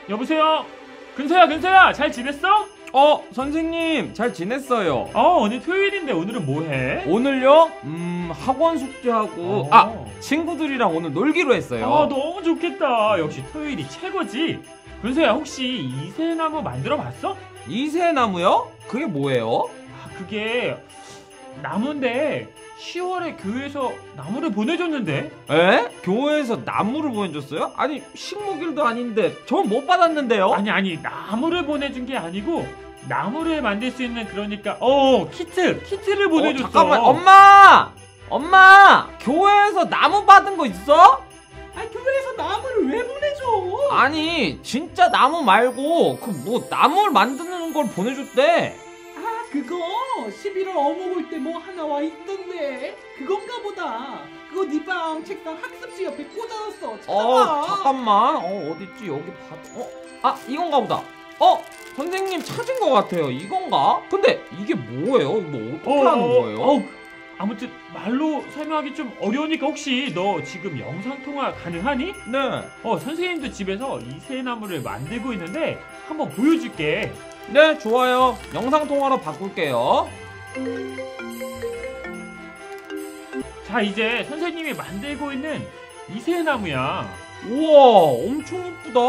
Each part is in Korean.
여보세요? 근서야, 잘 지냈어? 선생님, 잘 지냈어요. 오늘 토요일인데 오늘은 뭐 해? 오늘요? 학원 숙제하고, 친구들이랑 오늘 놀기로 했어요. 너무 좋겠다. 역시 토요일이 최고지. 근서야, 혹시 이세나무 만들어 봤어? 이세나무요? 그게 뭐예요? 그게 나무인데 10월에 교회에서 나무를 보내줬는데. 에? 교회에서 나무를 보내줬어요? 아니, 식목일도 아닌데 전 못 받았는데요? 아니, 나무를 보내준 게 아니고 나무를 만들 수 있는, 그러니까 키트를 보내줬어. 잠깐만, 엄마! 교회에서 나무 받은 거 있어? 교회에서 나무를 왜 보내줘? 아니, 진짜 나무 말고 나무를 만드는 걸 보내줬대. 그거 11월 어묵 올 때 뭐 하나 와 있던데. 그건가 보다. 그거 네 방 책상 학습지 옆에 꽂아놨어. 찾아봐. 잠깐만. 어딨지? 여기 이건가 보다. 선생님 찾은 것 같아요. 이건가? 근데 이게 뭐예요? 이거 어떻게 하는 거예요? 아무튼 말로 설명하기 좀 어려우니까 혹시 너 지금 영상통화 가능하니? 네. 선생님도 집에서 이세나무를 만들고 있는데 한번 보여줄게. 네, 좋아요. 영상통화로 바꿀게요. 자, 이제 선생님이 만들고 있는 이세나무야. 우와, 엄청 이쁘다.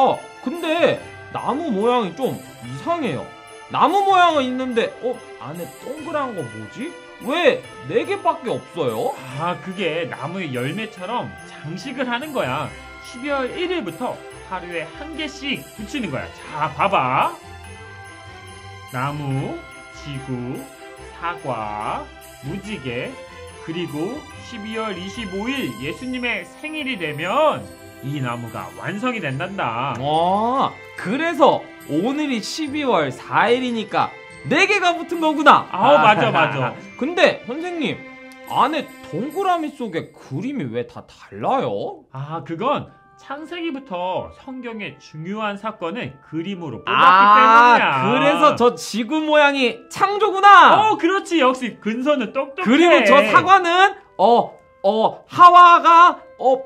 근데 나무 모양이 좀 이상해요. 나무 모양은 있는데 안에 동그란 거 뭐지? 왜 4개밖에 없어요? 그게 나무의 열매처럼 장식을 하는 거야. 12월 1일부터 하루에 1개씩 붙이는 거야. 자, 봐봐. 나무, 지구, 사과, 무지개, 그리고 12월 25일 예수님의 생일이 되면 이 나무가 완성이 된단다. 그래서 오늘이 12월 4일이니까 4개가 붙은 거구나. 맞아. 근데 선생님, 안에 동그라미 속에 그림이 왜 다 달라요? 그건 창세기부터 성경의 중요한 사건을 그림으로 뽑았기 때문이야. 그래서 저 지구 모양이 창조구나. 그렇지. 역시 근서는 똑똑해. 그리고 저 사과는 하와가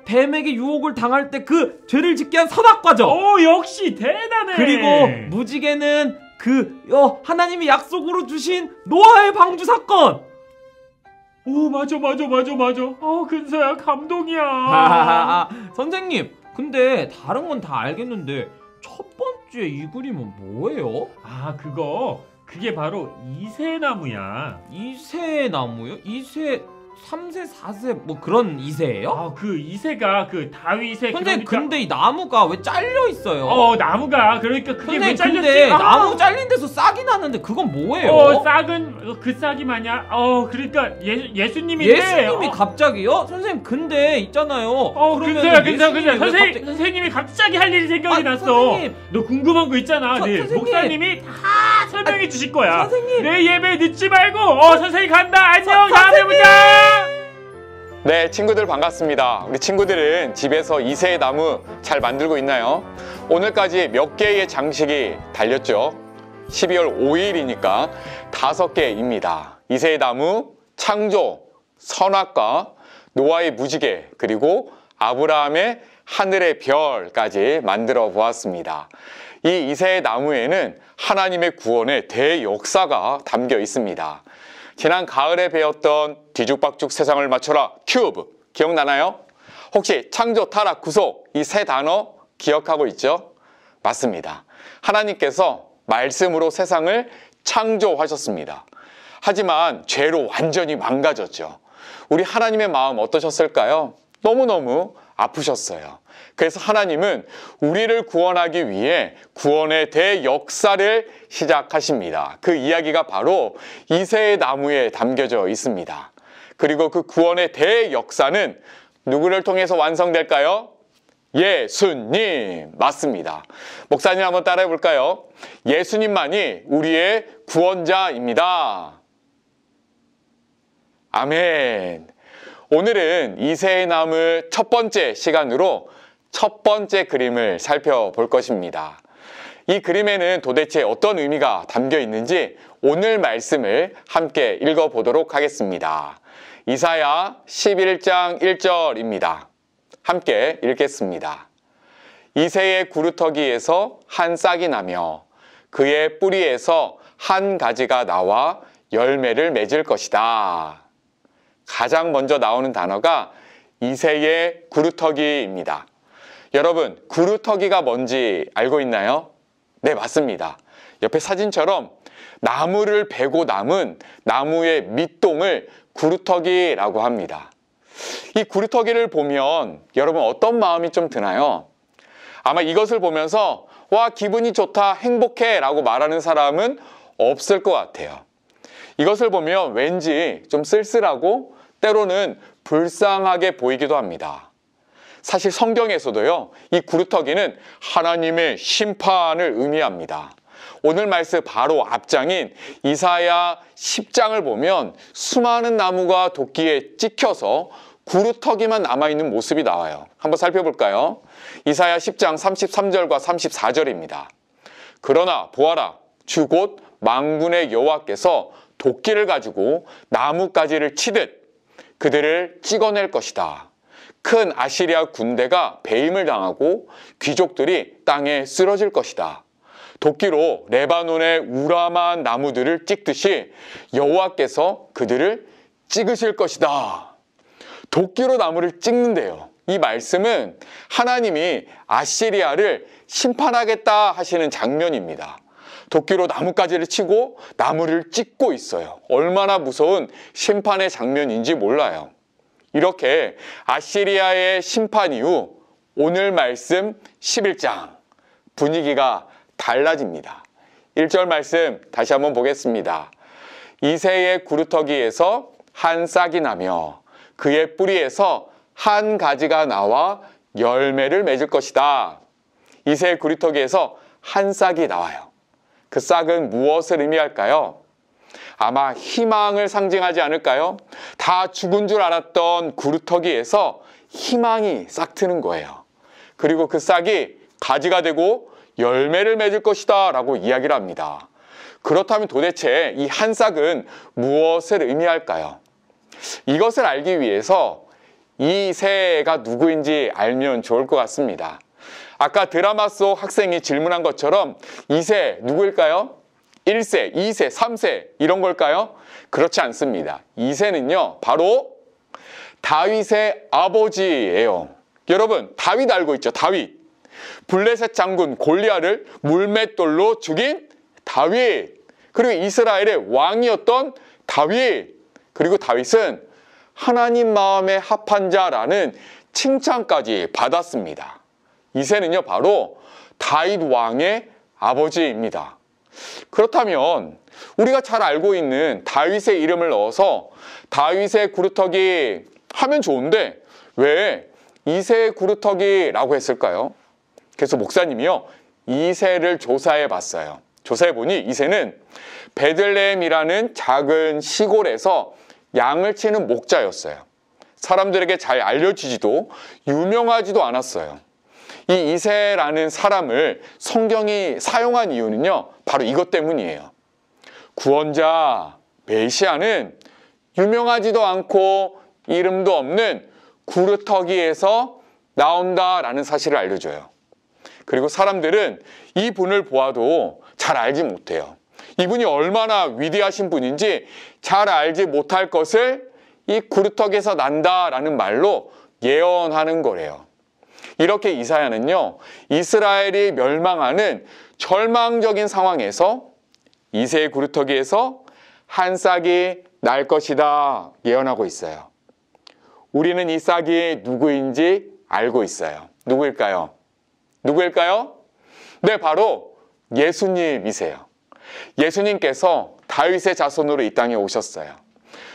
뱀에게 유혹을 당할 때 그 죄를 짓게 한 선악과죠. 역시 대단해. 그리고 무지개는 하나님이 약속으로 주신 노아의 방주 사건. 맞아. 근서야, 감동이야. 선생님, 근데 다른 건 다 알겠는데 첫 번째 이 그림은 뭐예요? 그게 바로 이세나무야. 이세나무요? 3세, 4세 뭐 그런 이세예요? 그 이세가 그 다윗의. 선생님, 근데 이 나무가 왜 잘려 있어요? 나무가 그러니까 그게 선생님, 왜 잘렸지? 근데 나무 잘린 데서 싹이 나는데 그건 뭐예요? 싹은 그 싹이 마냐? 그러니까 예수님이 갑자기요? 선생님, 근데 있잖아요. 근데 선생님이 갑자기 할 일이 생각이 났어. 선생님, 너 궁금한 거 있잖아. 선생님. 목사님이 다 설명해 주실 거야. 선생님, 내 예배 늦지 말고. 선생님 간다. 안녕. 다음에 보자. 네, 친구들 반갑습니다. 우리 친구들은 집에서 이세의 나무 잘 만들고 있나요? 오늘까지 몇 개의 장식이 달렸죠? 12월 5일이니까 5개입니다. 이세의 나무, 창조, 선악과, 노아의 무지개, 그리고 아브라함의 하늘의 별까지 만들어 보았습니다. 이 이세의 나무에는 하나님의 구원의 대역사가 담겨 있습니다. 지난 가을에 배웠던 뒤죽박죽 세상을 맞춰라 큐브 기억나나요? 혹시 창조, 타락, 구속 이 세 단어 기억하고 있죠? 맞습니다. 하나님께서 말씀으로 세상을 창조하셨습니다. 하지만 죄로 완전히 망가졌죠. 우리 하나님의 마음 어떠셨을까요? 너무너무 아프셨어요. 그래서 하나님은 우리를 구원하기 위해 구원의 대역사를 시작하십니다. 그 이야기가 바로 이세의 나무에 담겨져 있습니다. 그리고 그 구원의 대역사는 누구를 통해서 완성될까요? 예수님! 맞습니다. 목사님 한번 따라해 볼까요? 예수님만이 우리의 구원자입니다. 아멘. 오늘은 이세의 나무 첫 번째 시간으로 첫 번째 그림을 살펴볼 것입니다. 이 그림에는 도대체 어떤 의미가 담겨 있는지 오늘 말씀을 함께 읽어보도록 하겠습니다. 이사야 11장 1절입니다. 함께 읽겠습니다. 이새의 구루터기에서 한 싹이 나며 그의 뿌리에서 한 가지가 나와 열매를 맺을 것이다. 가장 먼저 나오는 단어가 이새의 구루터기입니다. 여러분, 구루터기가 뭔지 알고 있나요? 네, 맞습니다. 옆에 사진처럼 나무를 베고 남은 나무의 밑동을 구루터기라고 합니다. 이 구루터기를 보면 여러분 어떤 마음이 좀 드나요? 아마 이것을 보면서 와, 기분이 좋다, 행복해 라고 말하는 사람은 없을 것 같아요. 이것을 보면 왠지 좀 쓸쓸하고 때로는 불쌍하게 보이기도 합니다. 사실 성경에서도요, 이 구루터기는 하나님의 심판을 의미합니다. 오늘 말씀 바로 앞장인 이사야 10장을 보면 수많은 나무가 도끼에 찍혀서 구루터기만 남아있는 모습이 나와요. 한번 살펴볼까요? 이사야 10장 33절과 34절입니다. 그러나 보아라, 주 곧 만군의 여호와께서 도끼를 가지고 나뭇가지를 치듯 그들을 찍어낼 것이다. 큰 아시리아 군대가 배임을 당하고 귀족들이 땅에 쓰러질 것이다. 도끼로 레바논의 우람한 나무들을 찍듯이 여호와께서 그들을 찍으실 것이다. 도끼로 나무를 찍는데요. 이 말씀은 하나님이 아시리아를 심판하겠다 하시는 장면입니다. 도끼로 나뭇가지를 치고 나무를 찍고 있어요. 얼마나 무서운 심판의 장면인지 몰라요. 이렇게 아시리아의 심판 이후 오늘 말씀 11장 분위기가 달라집니다. 1절 말씀 다시 한번 보겠습니다. 이새의 구루터기에서 한 싹이 나며 그의 뿌리에서 한 가지가 나와 열매를 맺을 것이다. 이새의 구루터기에서 한 싹이 나와요. 그 싹은 무엇을 의미할까요? 아마 희망을 상징하지 않을까요? 다 죽은 줄 알았던 구루터기에서 희망이 싹 트는 거예요. 그리고 그 싹이 가지가 되고 열매를 맺을 것이다 라고 이야기를 합니다. 그렇다면 도대체 이 한 싹은 무엇을 의미할까요? 이것을 알기 위해서 이 새가 누구인지 알면 좋을 것 같습니다. 아까 드라마 속 학생이 질문한 것처럼 이 새 누구일까요? 1세, 2세, 3세 이런 걸까요? 그렇지 않습니다. 이 새는요, 바로 다윗의 아버지예요. 여러분, 다윗 알고 있죠? 다윗. 블레셋 장군 골리앗을 물맷돌로 죽인 다윗. 그리고 이스라엘의 왕이었던 다윗. 그리고 다윗은 하나님 마음에 합한 자라는 칭찬까지 받았습니다. 이새는요, 바로 다윗 왕의 아버지입니다. 그렇다면 우리가 잘 알고 있는 다윗의 이름을 넣어서 다윗의 구루터기 하면 좋은데 왜 이새의 구루터기라고 했을까요? 그래서 목사님이요, 이새를 조사해 봤어요. 조사해 보니 이새는 베들레헴이라는 작은 시골에서 양을 치는 목자였어요. 사람들에게 잘 알려지지도 유명하지도 않았어요. 이 이새라는 사람을 성경이 사용한 이유는요, 바로 이것 때문이에요. 구원자 메시아는 유명하지도 않고 이름도 없는 구루터기에서 나온다라는 사실을 알려줘요. 그리고 사람들은 이 분을 보아도 잘 알지 못해요. 이분이 얼마나 위대하신 분인지 잘 알지 못할 것을 이 구루터기에서 난다라는 말로 예언하는 거래요. 이렇게 이사야는요, 이스라엘이 멸망하는 절망적인 상황에서 이새의 구루터기에서 한 싹이 날 것이다 예언하고 있어요. 우리는 이 싹이 누구인지 알고 있어요. 누구일까요? 누구일까요? 네, 바로 예수님이세요. 예수님께서 다윗의 자손으로 이 땅에 오셨어요.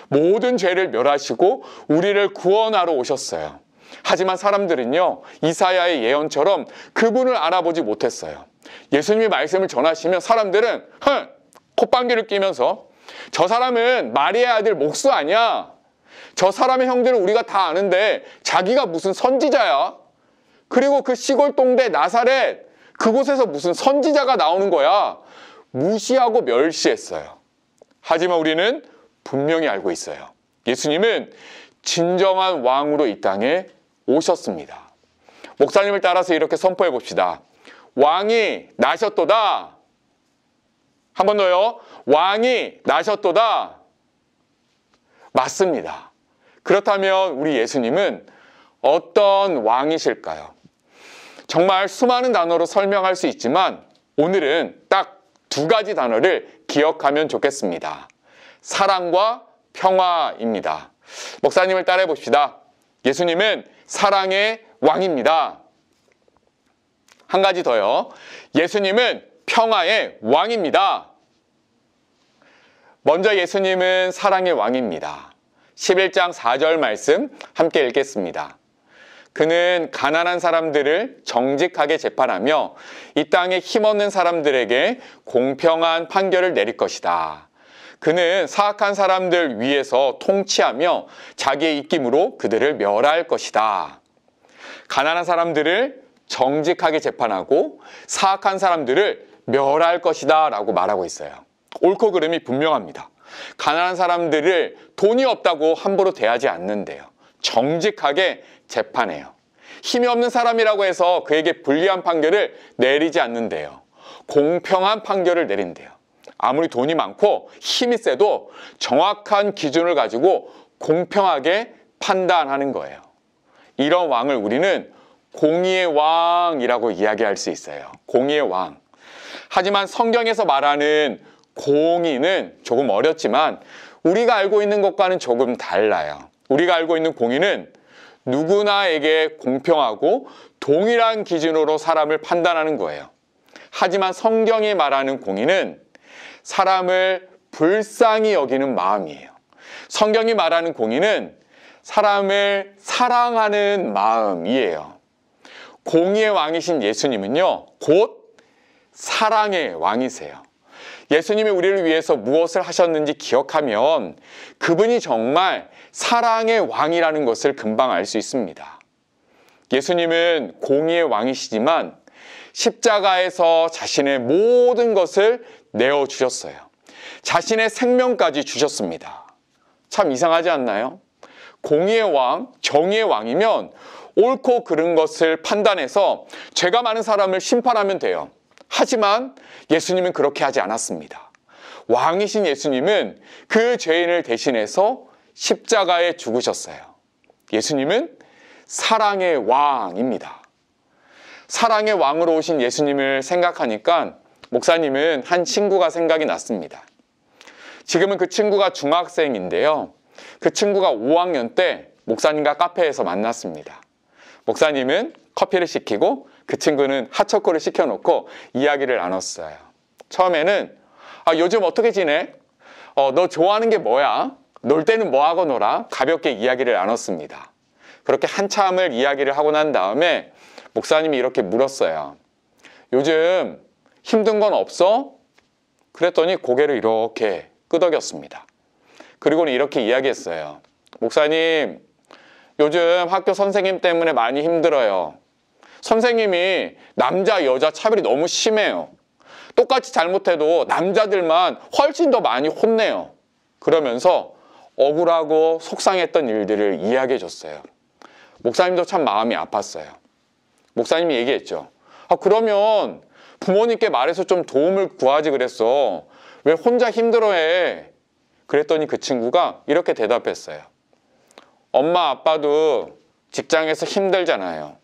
모든 죄를 멸하시고 우리를 구원하러 오셨어요. 하지만 사람들은요, 이사야의 예언처럼 그분을 알아보지 못했어요. 예수님이 말씀을 전하시면 사람들은 콧방귀를 뀌면서 저 사람은 마리아의 아들 목수 아니야? 저 사람의 형들은 우리가 다 아는데 자기가 무슨 선지자야? 그리고 그 시골 동네 나사렛 그곳에서 무슨 선지자가 나오는 거야? 무시하고 멸시했어요. 하지만 우리는 분명히 알고 있어요. 예수님은 진정한 왕으로 이 땅에 오셨습니다. 목사님을 따라서 이렇게 선포해 봅시다. 왕이 나셨도다. 한 번 더요. 왕이 나셨도다. 맞습니다. 그렇다면 우리 예수님은 어떤 왕이실까요? 정말 수많은 단어로 설명할 수 있지만 오늘은 딱 두 가지 단어를 기억하면 좋겠습니다. 사랑과 평화입니다. 목사님을 따라해 봅시다. 예수님은 사랑의 왕입니다. 한 가지 더요. 예수님은 평화의 왕입니다. 먼저 예수님은 사랑의 왕입니다. 11장 4절 말씀 함께 읽겠습니다. 그는 가난한 사람들을 정직하게 재판하며 이 땅에 힘없는 사람들에게 공평한 판결을 내릴 것이다. 그는 사악한 사람들 위에서 통치하며 자기의 입김으로 그들을 멸할 것이다. 가난한 사람들을 정직하게 재판하고 사악한 사람들을 멸할 것이다 라고 말하고 있어요. 옳고 그름이 분명합니다. 가난한 사람들을 돈이 없다고 함부로 대하지 않는데요. 정직하게 재판해요. 힘이 없는 사람이라고 해서 그에게 불리한 판결을 내리지 않는데요. 공평한 판결을 내린대요. 아무리 돈이 많고 힘이 세도 정확한 기준을 가지고 공평하게 판단하는 거예요. 이런 왕을 우리는 공의의 왕이라고 이야기할 수 있어요. 공의의 왕. 하지만 성경에서 말하는 공의는 조금 어렵지만 우리가 알고 있는 것과는 조금 달라요. 우리가 알고 있는 공의는 누구나에게 공평하고 동일한 기준으로 사람을 판단하는 거예요. 하지만 성경이 말하는 공의는 사람을 불쌍히 여기는 마음이에요. 성경이 말하는 공의는 사람을 사랑하는 마음이에요. 공의의 왕이신 예수님은요, 곧 사랑의 왕이세요. 예수님이 우리를 위해서 무엇을 하셨는지 기억하면 그분이 정말 사랑의 왕이라는 것을 금방 알 수 있습니다. 예수님은 공의의 왕이시지만 십자가에서 자신의 모든 것을 내어주셨어요. 자신의 생명까지 주셨습니다. 참 이상하지 않나요? 공의의 왕, 정의의 왕이면 옳고 그른 것을 판단해서 죄가 많은 사람을 심판하면 돼요. 하지만 예수님은 그렇게 하지 않았습니다. 왕이신 예수님은 그 죄인을 대신해서 십자가에 죽으셨어요. 예수님은 사랑의 왕입니다. 사랑의 왕으로 오신 예수님을 생각하니까 목사님은 한 친구가 생각이 났습니다. 지금은 그 친구가 중학생인데요. 그 친구가 5학년 때 목사님과 카페에서 만났습니다. 목사님은 커피를 시키고 그 친구는 핫초코를 시켜놓고 이야기를 나눴어요. 처음에는 요즘 어떻게 지내? 너 좋아하는 게 뭐야? 놀 때는 뭐하고 놀아? 가볍게 이야기를 나눴습니다. 그렇게 한참을 이야기를 하고 난 다음에 목사님이 이렇게 물었어요. 요즘 힘든 건 없어? 그랬더니 고개를 이렇게 끄덕였습니다. 그리고는 이렇게 이야기했어요. 목사님, 요즘 학교 선생님 때문에 많이 힘들어요. 선생님이 남자, 여자 차별이 너무 심해요. 똑같이 잘못해도 남자들만 훨씬 더 많이 혼내요. 그러면서 억울하고 속상했던 일들을 이야기해 줬어요. 목사님도 참 마음이 아팠어요. 목사님이 얘기했죠. 그러면 부모님께 말해서 좀 도움을 구하지 그랬어. 왜 혼자 힘들어해? 그랬더니 그 친구가 이렇게 대답했어요. 엄마 아빠도 직장에서 힘들잖아요.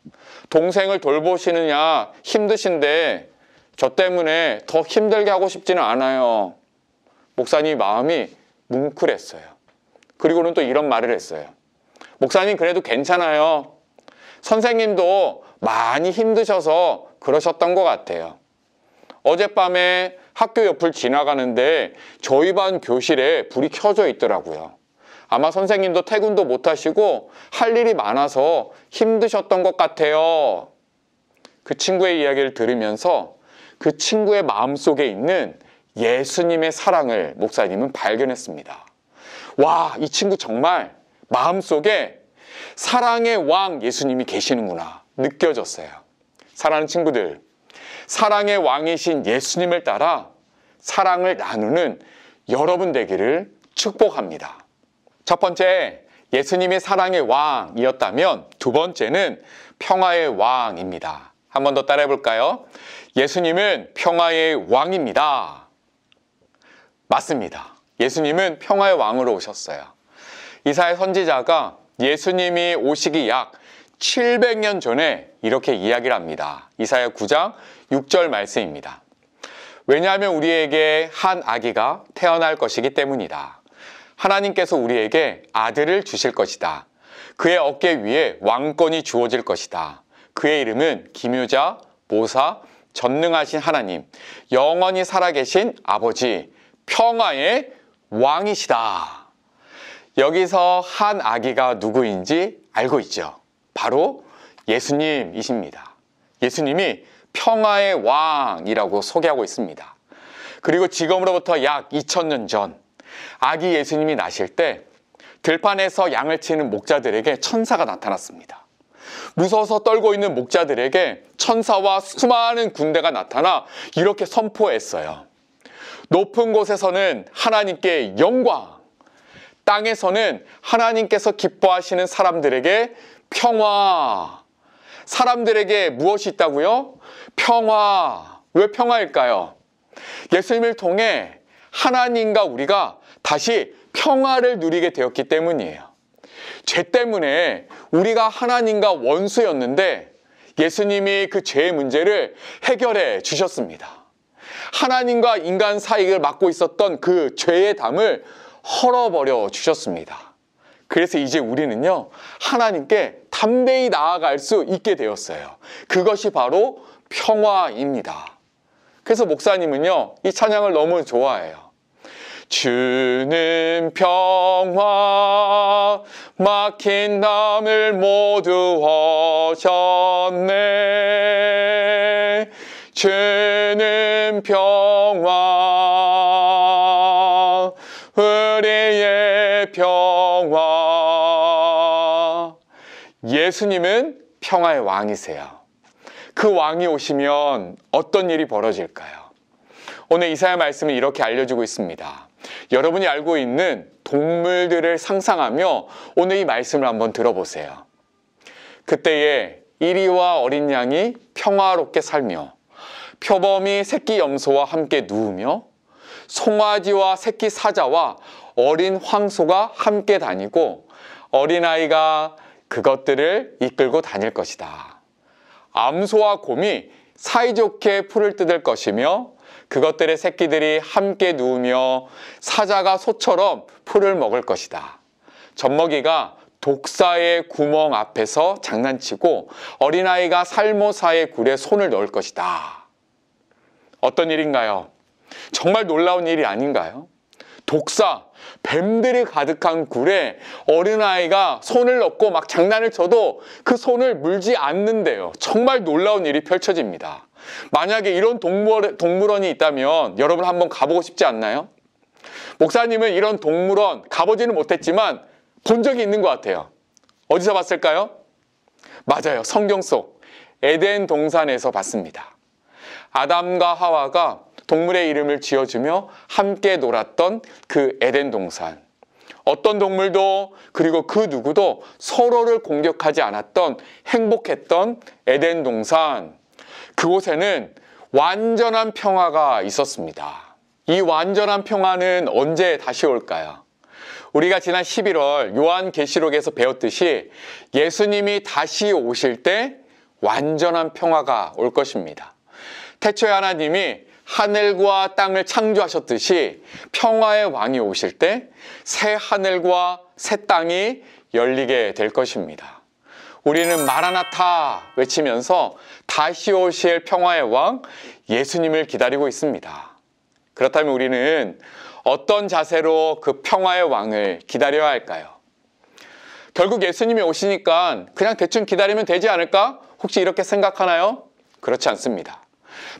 동생을 돌보시느냐 힘드신데 저 때문에 더 힘들게 하고 싶지는 않아요. 목사님 마음이 뭉클했어요. 그리고는 또 이런 말을 했어요. 목사님 그래도 괜찮아요. 선생님도 많이 힘드셔서 그러셨던 것 같아요. 어젯밤에 학교 옆을 지나가는데 저희 반 교실에 불이 켜져 있더라고요. 아마 선생님도 퇴근도 못 하시고 할 일이 많아서 힘드셨던 것 같아요. 그 친구의 이야기를 들으면서 그 친구의 마음속에 있는 예수님의 사랑을 목사님은 발견했습니다. 와, 이 친구 정말 마음속에 사랑의 왕 예수님이 계시는구나 느껴졌어요. 사랑하는 친구들, 사랑의 왕이신 예수님을 따라 사랑을 나누는 여러분 되기를 축복합니다. 첫 번째, 예수님이 사랑의 왕이었다면 두 번째는 평화의 왕입니다. 한 번 더 따라해 볼까요? 예수님은 평화의 왕입니다. 맞습니다. 예수님은 평화의 왕으로 오셨어요. 이사야 선지자가 예수님이 오시기 약 700년 전에 이렇게 이야기를 합니다. 이사야 9장 6절 말씀입니다. 왜냐하면 우리에게 한 아기가 태어날 것이기 때문이다. 하나님께서 우리에게 아들을 주실 것이다. 그의 어깨 위에 왕권이 주어질 것이다. 그의 이름은 기묘자, 모사, 전능하신 하나님, 영원히 살아계신 아버지, 평화의 왕이시다. 여기서 한 아기가 누구인지 알고 있죠. 바로 예수님이십니다. 예수님이 평화의 왕이라고 소개하고 있습니다. 그리고 지금으로부터 약 2000년 전 아기 예수님이 나실 때 들판에서 양을 치는 목자들에게 천사가 나타났습니다. 무서워서 떨고 있는 목자들에게 천사와 수많은 군대가 나타나 이렇게 선포했어요. 높은 곳에서는 하나님께 영광, 땅에서는 하나님께서 기뻐하시는 사람들에게 평화. 사람들에게 무엇이 있다고요? 평화. 왜 평화일까요? 예수님을 통해 하나님과 우리가 다시 평화를 누리게 되었기 때문이에요. 죄 때문에 우리가 하나님과 원수였는데 예수님이 그 죄의 문제를 해결해 주셨습니다. 하나님과 인간 사이를 막고 있었던 그 죄의 담을 헐어버려 주셨습니다. 그래서 이제 우리는요, 하나님께 담대히 나아갈 수 있게 되었어요. 그것이 바로 평화입니다. 그래서 목사님은요, 이 찬양을 너무 좋아해요. 주는 평화, 막힌 담을 모두 허셨네. 주는 평화, 우리의 평화. 예수님은 평화의 왕이세요. 그 왕이 오시면 어떤 일이 벌어질까요? 오늘 이사야 말씀은 이렇게 알려주고 있습니다. 여러분이 알고 있는 동물들을 상상하며 오늘 이 말씀을 한번 들어보세요. 그때에 이리와 어린 양이 평화롭게 살며 표범이 새끼 염소와 함께 누우며 송아지와 새끼 사자와 어린 황소가 함께 다니고 어린아이가 그것들을 이끌고 다닐 것이다. 암소와 곰이 사이좋게 풀을 뜯을 것이며 그것들의 새끼들이 함께 누우며 사자가 소처럼 풀을 먹을 것이다. 젖먹이가 독사의 구멍 앞에서 장난치고 어린아이가 살모사의 굴에 손을 넣을 것이다. 어떤 일인가요? 정말 놀라운 일이 아닌가요? 독사, 뱀들이 가득한 굴에 어린아이가 손을 넣고 막 장난을 쳐도 그 손을 물지 않는데요. 정말 놀라운 일이 펼쳐집니다. 만약에 이런 동물원이 있다면 여러분 한번 가보고 싶지 않나요? 목사님은 이런 동물원 가보지는 못했지만 본 적이 있는 것 같아요. 어디서 봤을까요? 맞아요. 성경 속 에덴 동산에서 봤습니다. 아담과 하와가 동물의 이름을 지어주며 함께 놀았던 그 에덴 동산. 어떤 동물도 그리고 그 누구도 서로를 공격하지 않았던 행복했던 에덴 동산. 그곳에는 완전한 평화가 있었습니다. 이 완전한 평화는 언제 다시 올까요? 우리가 지난 11월 요한계시록에서 배웠듯이 예수님이 다시 오실 때 완전한 평화가 올 것입니다. 태초에 하나님이 하늘과 땅을 창조하셨듯이 평화의 왕이 오실 때 새 하늘과 새 땅이 열리게 될 것입니다. 우리는 마라나타 외치면서 다시 오실 평화의 왕 예수님을 기다리고 있습니다. 그렇다면 우리는 어떤 자세로 그 평화의 왕을 기다려야 할까요? 결국 예수님이 오시니까 그냥 대충 기다리면 되지 않을까? 혹시 이렇게 생각하나요? 그렇지 않습니다.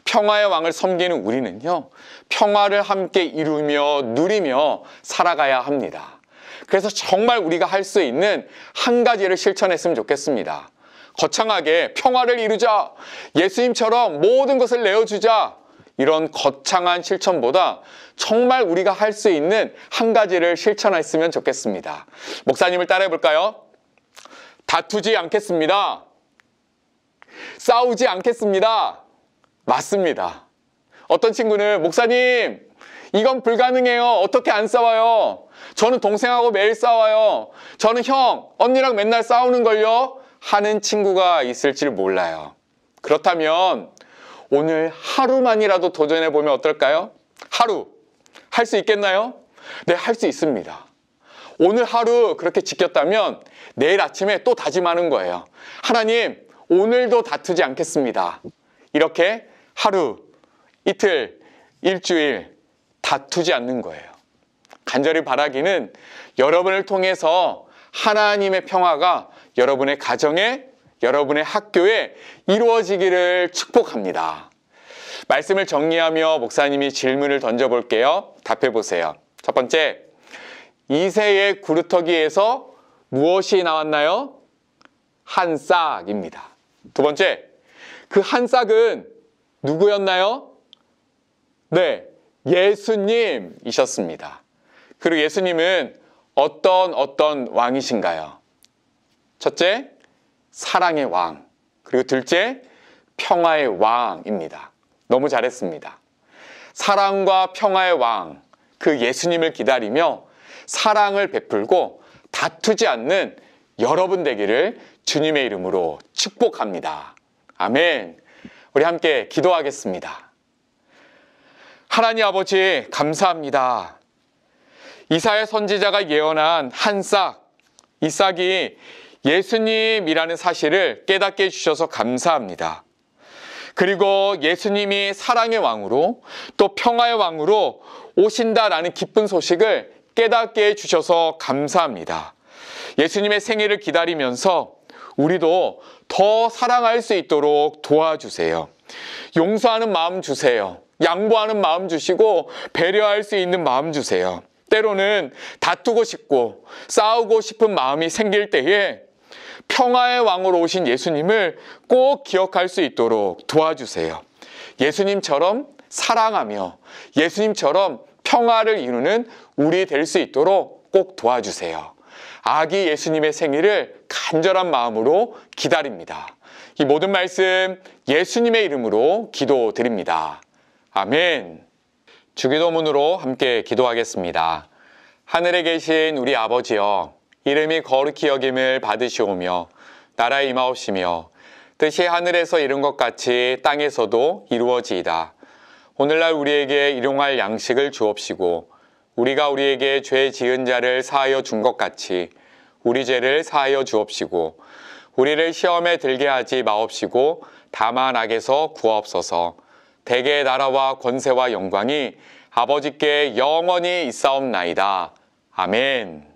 평화의 왕을 섬기는 우리는요, 평화를 함께 이루며 누리며 살아가야 합니다. 그래서 정말 우리가 할 수 있는 한 가지를 실천했으면 좋겠습니다. 거창하게 평화를 이루자, 예수님처럼 모든 것을 내어주자, 이런 거창한 실천보다 정말 우리가 할 수 있는 한 가지를 실천했으면 좋겠습니다. 목사님을 따라해 볼까요? 다투지 않겠습니다. 싸우지 않겠습니다. 맞습니다. 어떤 친구는 목사님, 이건 불가능해요. 어떻게 안 싸워요? 저는 동생하고 매일 싸워요. 저는 형, 언니랑 맨날 싸우는걸요? 하는 친구가 있을지 몰라요. 그렇다면 오늘 하루만이라도 도전해보면 어떨까요? 하루. 할 수 있겠나요? 네, 할 수 있습니다. 오늘 하루 그렇게 지켰다면 내일 아침에 또 다짐하는 거예요. 하나님, 오늘도 다투지 않겠습니다. 이렇게 하루, 이틀, 일주일 다투지 않는 거예요. 간절히 바라기는 여러분을 통해서 하나님의 평화가 여러분의 가정에, 여러분의 학교에 이루어지기를 축복합니다. 말씀을 정리하며 목사님이 질문을 던져볼게요. 답해보세요. 첫 번째, 이새의 구루터기에서 무엇이 나왔나요? 한 싹입니다. 두 번째, 그 한 싹은 누구였나요? 네, 예수님이셨습니다. 그리고 예수님은 어떤 왕이신가요? 첫째, 사랑의 왕. 그리고 둘째, 평화의 왕입니다. 너무 잘했습니다. 사랑과 평화의 왕, 그 예수님을 기다리며 사랑을 베풀고 다투지 않는 여러분 되기를 주님의 이름으로 축복합니다. 아멘. 우리 함께 기도하겠습니다. 하나님 아버지, 감사합니다. 이사야 선지자가 예언한 한 싹, 이 싹이 예수님이라는 사실을 깨닫게 해주셔서 감사합니다. 그리고 예수님이 사랑의 왕으로 또 평화의 왕으로 오신다라는 기쁜 소식을 깨닫게 해주셔서 감사합니다. 예수님의 생일을 기다리면서 우리도 더 사랑할 수 있도록 도와주세요. 용서하는 마음 주세요. 양보하는 마음 주시고 배려할 수 있는 마음 주세요. 때로는 다투고 싶고 싸우고 싶은 마음이 생길 때에 평화의 왕으로 오신 예수님을 꼭 기억할 수 있도록 도와주세요. 예수님처럼 사랑하며 예수님처럼 평화를 이루는 우리 될 수 있도록 꼭 도와주세요. 아기 예수님의 생일을 간절한 마음으로 기다립니다. 이 모든 말씀 예수님의 이름으로 기도드립니다. 아멘. 주기도문으로 함께 기도하겠습니다. 하늘에 계신 우리 아버지여, 이름이 거룩히 여김을 받으시오며 나라에 임하옵시며 뜻이 하늘에서 이룬 것 같이 땅에서도 이루어지이다. 오늘날 우리에게 일용할 양식을 주옵시고 우리가 우리에게 죄 지은 자를 사하여 준 것 같이 우리 죄를 사하여 주옵시고 우리를 시험에 들게 하지 마옵시고 다만 악에서 구하옵소서. 대개의 나라와 권세와 영광이 아버지께 영원히 있사옵나이다. 아멘.